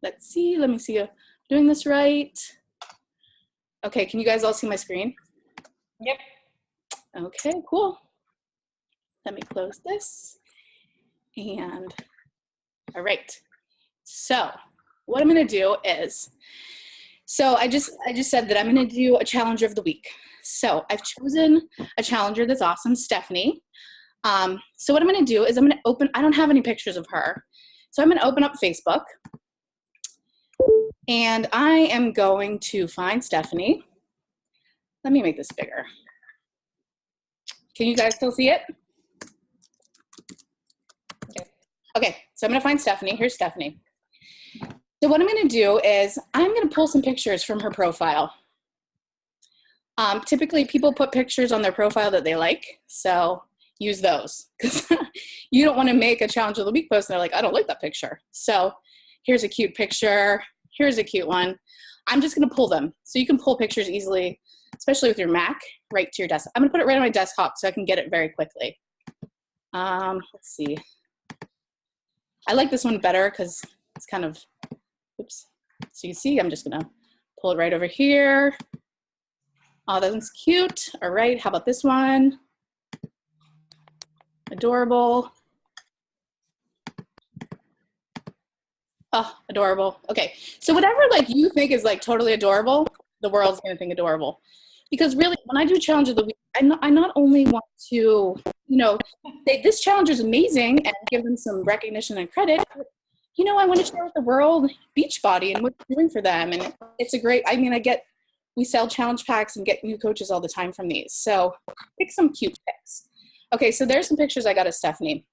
Let's see, let me see if I'm doing this right. Okay, can you guys all see my screen? Yep. Okay, cool. Let me close this. And all right. So what I'm gonna do is, so I just said that I'm gonna do a challenger of the week. So I've chosen a challenger that's awesome, Stephanie. So what I'm gonna do is I'm gonna open, I don't have any pictures of her. So I'm gonna open up Facebook and I am going to find Stephanie. Let me make this bigger. Can you guys still see it? Okay, so I'm gonna find Stephanie. Here's Stephanie. So what I'm gonna do is I'm gonna pull some pictures from her profile. Typically people put pictures on their profile that they like, so use those. Because you don't wanna make a challenge of the week post and they're like, I don't like that picture. So here's a cute picture, here's a cute one. I'm just gonna pull them. So you can pull pictures easily, especially with your Mac, right to your desktop. I'm gonna put it right on my desktop so I can get it very quickly. Let's see. I like this one better because it's kind of, oops. So you see, I'm just gonna pull it right over here. Oh, that one's cute. All right, how about this one? Adorable. Oh, adorable. Okay, so whatever like you think is like totally adorable, the world's gonna think adorable. Because really, when I do challenge of the week, I not only want to, you know, say this challenge is amazing and give them some recognition and credit, but, you know, I want to share with the world Beachbody and what it's doing for them. And it's a great, I mean, we sell challenge packs and get new coaches all the time from these. So pick some cute pics. Okay, so there's some pictures I got of Stephanie.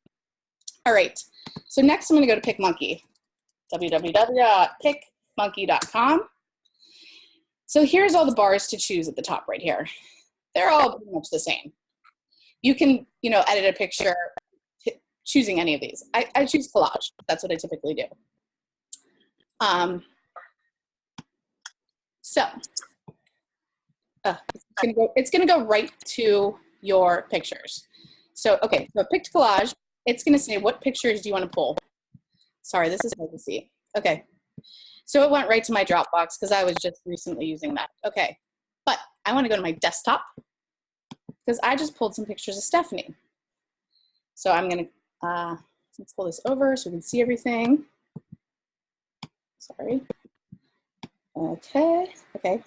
All right, so next I'm gonna go to PicMonkey, www.picmonkey.com. So here's all the bars to choose at the top right here. They're all pretty much the same. You can, you know, edit a picture choosing any of these. I choose collage. That's what I typically do. It's gonna go right to your pictures. So, okay, so I picked collage. It's gonna say, what pictures do you wanna pull? Sorry, this is hard to see. Okay, so it went right to my Dropbox because I was just recently using that. Okay, but I wanna go to my desktop because I just pulled some pictures of Stephanie. So I'm gonna, let's pull this over so we can see everything. Sorry. Okay, okay.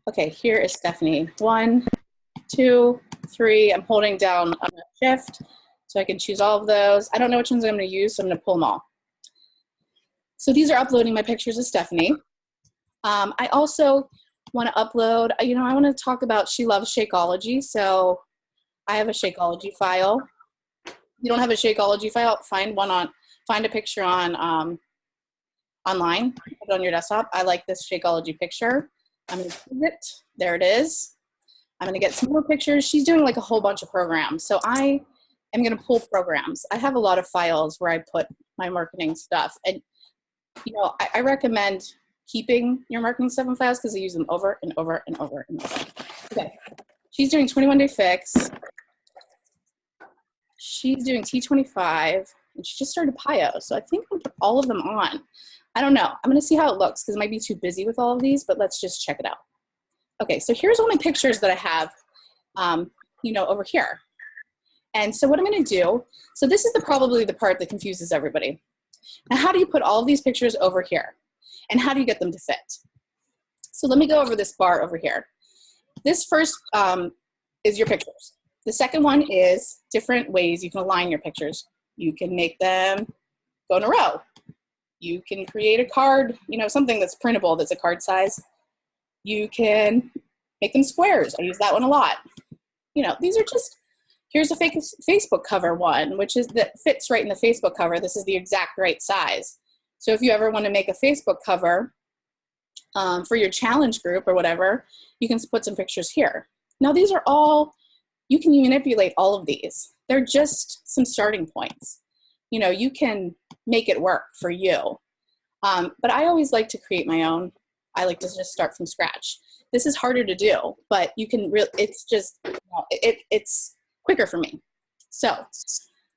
Okay, here is Stephanie. 1, 2, 3. I'm holding down on the shift so I can choose all of those. I don't know which ones I'm gonna use, so I'm gonna pull them all. So these are uploading my pictures of Stephanie. I also wanna upload, you know, I wanna talk about She Loves Shakeology, so I have a Shakeology file. If you don't have a Shakeology file, find a picture on online, put it on your desktop. I like this Shakeology picture. I'm gonna choose it, there it is. I'm gonna get some more pictures. She's doing like a whole bunch of programs. So I am gonna pull programs. I have a lot of files where I put my marketing stuff. And you know, I recommend keeping your marketing stuff in files because I use them over and over and over and over. Okay, she's doing 21 Day Fix. She's doing T25 and she just started PIO. So I think I'm gonna put all of them on. I don't know, I'm gonna see how it looks because I might be too busy with all of these, but let's just check it out. Okay, so here's all my pictures that I have, you know, over here. And so what I'm gonna do, so this is probably the part that confuses everybody. Now, how do you put all of these pictures over here? And how do you get them to fit? So let me go over this bar over here. This first is your pictures. The second one is different ways you can align your pictures. You can make them go in a row. You can create a card, you know, something that's printable that's a card size. You can make them squares. I use that one a lot. You know, these are just, here's a Facebook cover one, that fits right in the Facebook cover. This is the exact right size. So if you ever want to make a Facebook cover for your challenge group or whatever, you can put some pictures here. Now these are all, you can manipulate all of these. They're just some starting points. You know, you can make it work for you. But I always like to create my own. I like to just start from scratch. This is harder to do, but you can it's just, you know, it's quicker for me. So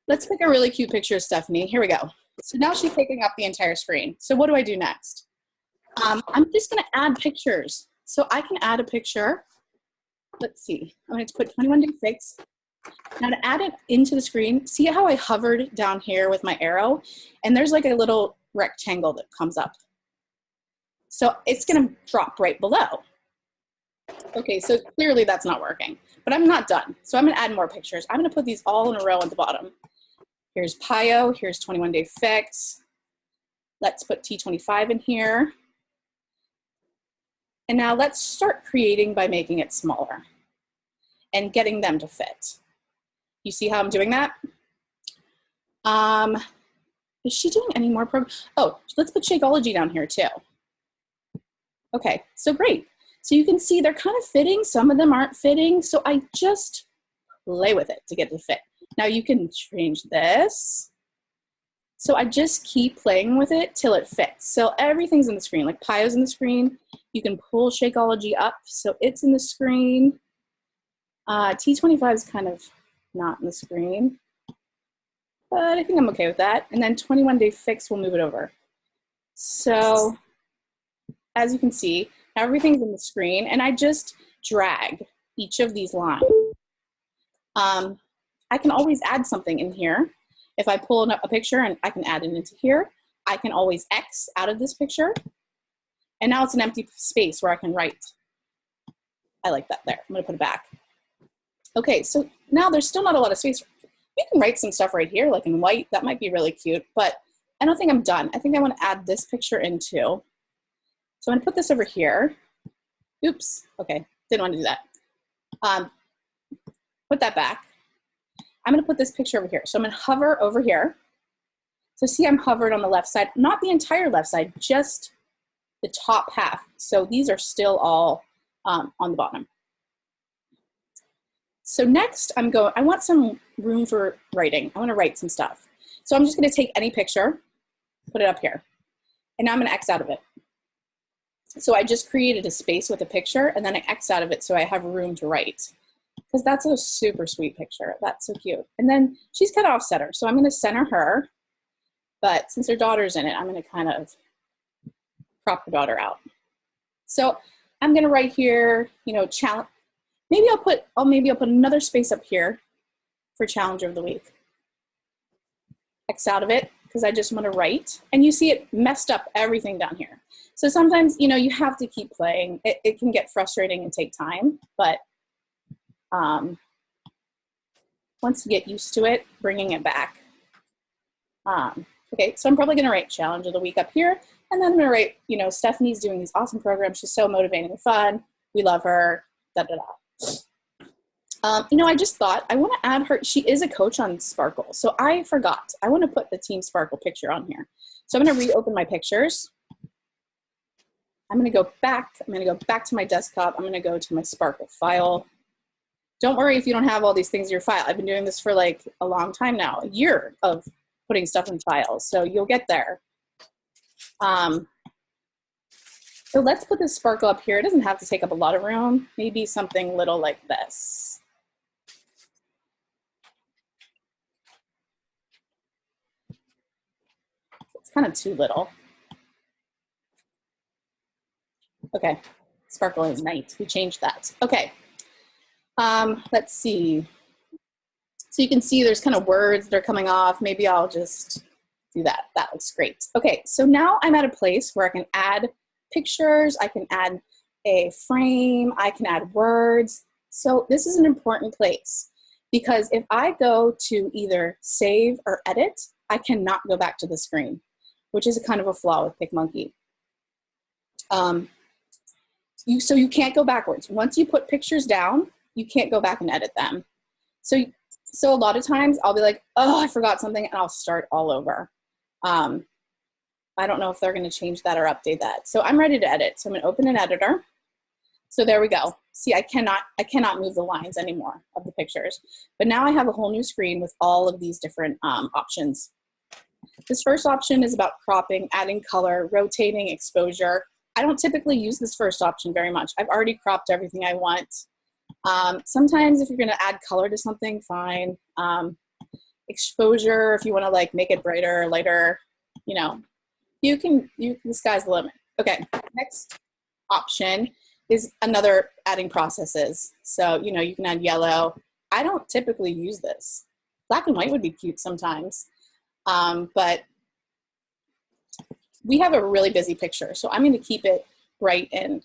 let's pick a really cute picture of Stephanie. Here we go. So now she's taking up the entire screen. So what do I do next? I'm just gonna add pictures. So I can add a picture. Let's see, I'm going to put 21 Day Fix. Now to add it into the screen, see how I hovered down here with my arrow? And there's like a little rectangle that comes up. So it's gonna drop right below. Okay, so clearly that's not working, but I'm not done. So I'm gonna add more pictures. I'm gonna put these all in a row at the bottom. Here's PIO, here's 21 Day Fix. Let's put T25 in here. And now let's start creating by making it smaller and getting them to fit. You see how I'm doing that? Is she doing any more programs? Oh, let's put Shakeology down here too. Okay, so great. So you can see they're kind of fitting, some of them aren't fitting, so I just play with it to get it to fit. Now you can change this. So I just keep playing with it till it fits. So everything's in the screen, like PIO's in the screen. You can pull Shakeology up, so it's in the screen. T25 is kind of not in the screen, but I think I'm okay with that. And then 21 Day Fix, we'll move it over. So as you can see, everything's in the screen, and I just drag each of these lines. I can always add something in here. If I pull up a picture and I can add it into here, I can always X out of this picture. And now it's an empty space where I can write. I like that there. I'm gonna put it back. Okay, so now there's still not a lot of space. You can write some stuff right here, like in white. That might be really cute, but I don't think I'm done. I think I wanna add this picture in too. So I'm gonna put this over here. Oops, okay, didn't wanna do that. Put that back. I'm gonna put this picture over here. So I'm gonna hover over here. So see, I'm hovered on the left side, not the entire left side, just the top half. So these are still all on the bottom. So next I want some room for writing. I wanna write some stuff. So I'm just gonna take any picture, put it up here, and now I'm gonna X out of it. So I just created a space with a picture, and then I X out of it so I have room to write. Because that's a super sweet picture. That's so cute. And then she's kind of off center, so I'm gonna center her, but since her daughter's in it, I'm gonna kind of crop her daughter out. So I'm gonna write here, you know, challenge. Maybe I'll put another space up here for Challenger of the Week. X out of it, because I just wanna write. And you see it messed up everything down here. So sometimes, you know, you have to keep playing. It can get frustrating and take time, but once you get used to it, bringing it back. Okay, so I'm probably gonna write Challenge of the Week up here, and then I'm gonna write, you know, Stephanie's doing these awesome programs. She's so motivating and fun. We love her, da da da. You know, I just thought I wanna add her, she is a coach on Sparkle, so I forgot. I wanna put the Team Sparkle picture on here. So I'm gonna reopen my pictures. I'm gonna go back to my desktop. I'm gonna go to my Sparkle file. Don't worry if you don't have all these things in your file. I've been doing this for like a long time now, a year of putting stuff in files, so you'll get there. So let's put this Sparkle up here. It doesn't have to take up a lot of room, maybe something little like this. It's kind of too little. Okay, Sparkle is nice, we changed that. Okay. Let's see. So you can see there's kind of words that are coming off. Maybe I'll just do that. That looks great. Okay, so now I'm at a place where I can add pictures, I can add a frame, I can add words. So this is an important place because if I go to either save or edit, I cannot go back to the screen, which is a kind of a flaw with PicMonkey. So you can't go backwards. Once you put pictures down, you can't go back and edit them. So a lot of times I'll be like, oh, I forgot something, and I'll start all over. I don't know if they're gonna change that or update that. So I'm ready to edit. So I'm gonna open an editor. So there we go. See, I cannot move the lines anymore of the pictures. But now I have a whole new screen with all of these different options. This first option is about cropping, adding color, rotating, exposure. I don't typically use this first option very much. I've already cropped everything I want. Sometimes if you're gonna add color to something, fine. exposure, if you want to like make it brighter or lighter, you know, the sky's the limit. Okay, next option is another adding processes. So, you know, you can add yellow. I don't typically use this. Black and white would be cute sometimes, but we have a really busy picture, so I'm going to keep it bright and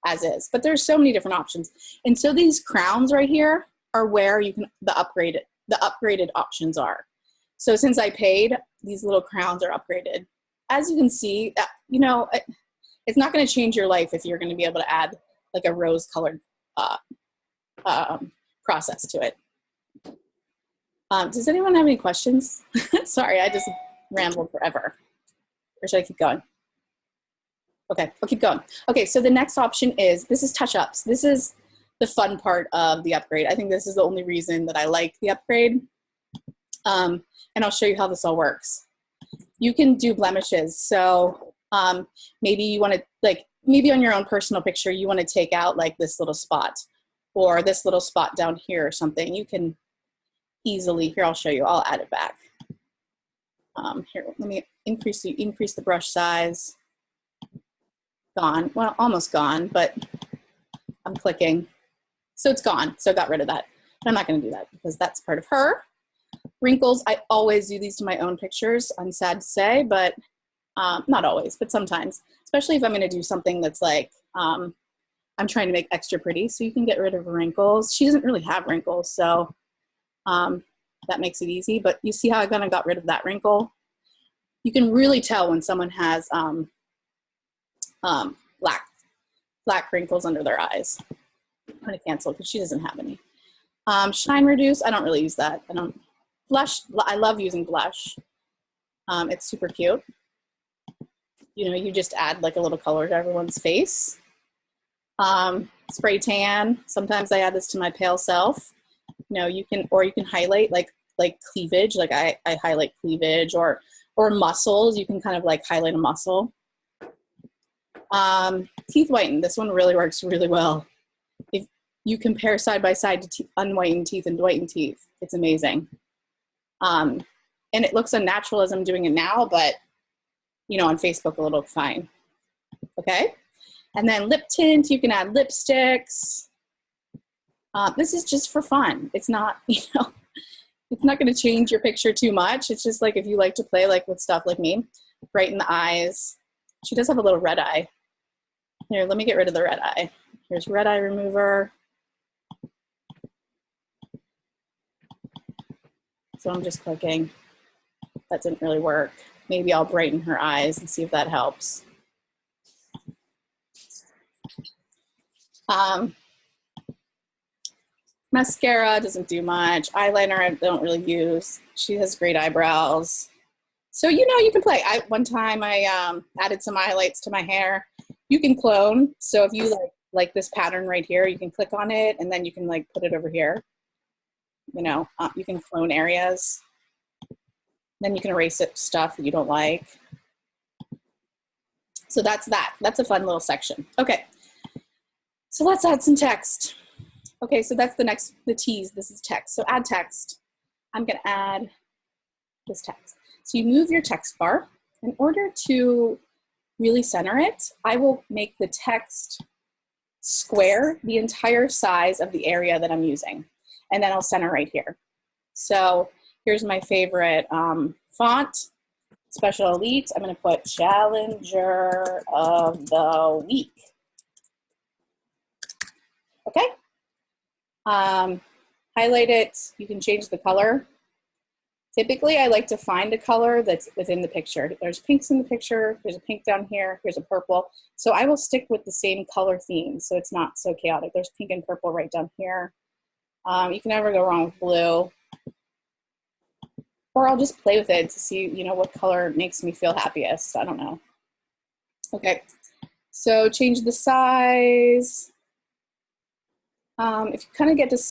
as is. But there's so many different options, and so these crowns right here are where you can the upgraded options are. So since I paid, these little crowns are upgraded. As you can see, you know, it's not going to change your life if you're going to be able to add like a rose-colored process to it. Does anyone have any questions? Sorry, I just rambled forever. Or should I keep going? Okay, I'll keep going. Okay, so the next option is, this is touch-ups. This is the fun part of the upgrade. I think this is the only reason that I like the upgrade. And I'll show you how this all works. You can do blemishes. So maybe you want to, like, maybe on your own personal picture, you want to take out like this little spot or this little spot down here or something. You can easily, here, I'll show you. I'll add it back. Here, let me increase the brush size. Gone, well, almost gone, but I'm clicking. So it's gone, so I got rid of that. But I'm not gonna do that because that's part of her. Wrinkles, I always do these to my own pictures, I'm sad to say, but not always, but sometimes, especially if I'm gonna do something that's like, I'm trying to make extra pretty, so you can get rid of wrinkles. She doesn't really have wrinkles, so that makes it easy, but you see how I kind of got rid of that wrinkle? You can really tell when someone has black wrinkles under their eyes. I'm gonna cancel because she doesn't have any. Shine reduce, I don't really use that. I don't. Blush, I love using blush. It's super cute. You know, you just add like a little color to everyone's face. Spray tan, sometimes I add this to my pale self. You know, you can highlight like cleavage, like I highlight cleavage or muscles. You can kind of like highlight a muscle. Teeth whiten, this one really works really well. If you compare side by side to unwhitened teeth and whitened teeth, it's amazing. And it looks unnatural as I'm doing it now, but you know, on Facebook it'll look fine. Okay, and then lip tint, you can add lipsticks. This is just for fun. It's not, you know, it's not going to change your picture too much. It's just like if you like to play like with stuff like me, brighten the eyes. She does have a little red eye. Here, let me get rid of the red eye. Here's red eye remover. So I'm just clicking. That didn't really work. Maybe I'll brighten her eyes and see if that helps. Mascara doesn't do much. Eyeliner I don't really use. She has great eyebrows. So, you know, you can play. One time I added some highlights to my hair. You can clone. So if you like this pattern right here, you can click on it and then you can like put it over here. You know, you can clone areas. Then you can erase it, stuff that you don't like. So that's that. That's a fun little section. Okay, so let's add some text. Okay, so that's the tease. This is text. So add text. I'm gonna add this text. So you move your text bar. In order to really center it, I will make the text square the entire size of the area that I'm using. And then I'll center right here. So here's my favorite font, Special Elite. I'm gonna put Challenger of the Week. Okay. Highlight it, you can change the color. Typically, I like to find a color that's within the picture. There's pinks in the picture, there's a pink down here, here's a purple. So I will stick with the same color theme so it's not so chaotic. There's pink and purple right down here. You can never go wrong with blue. Or I'll just play with it to see, you know, what color makes me feel happiest. I don't know. Okay, so change the size. If you kind of get to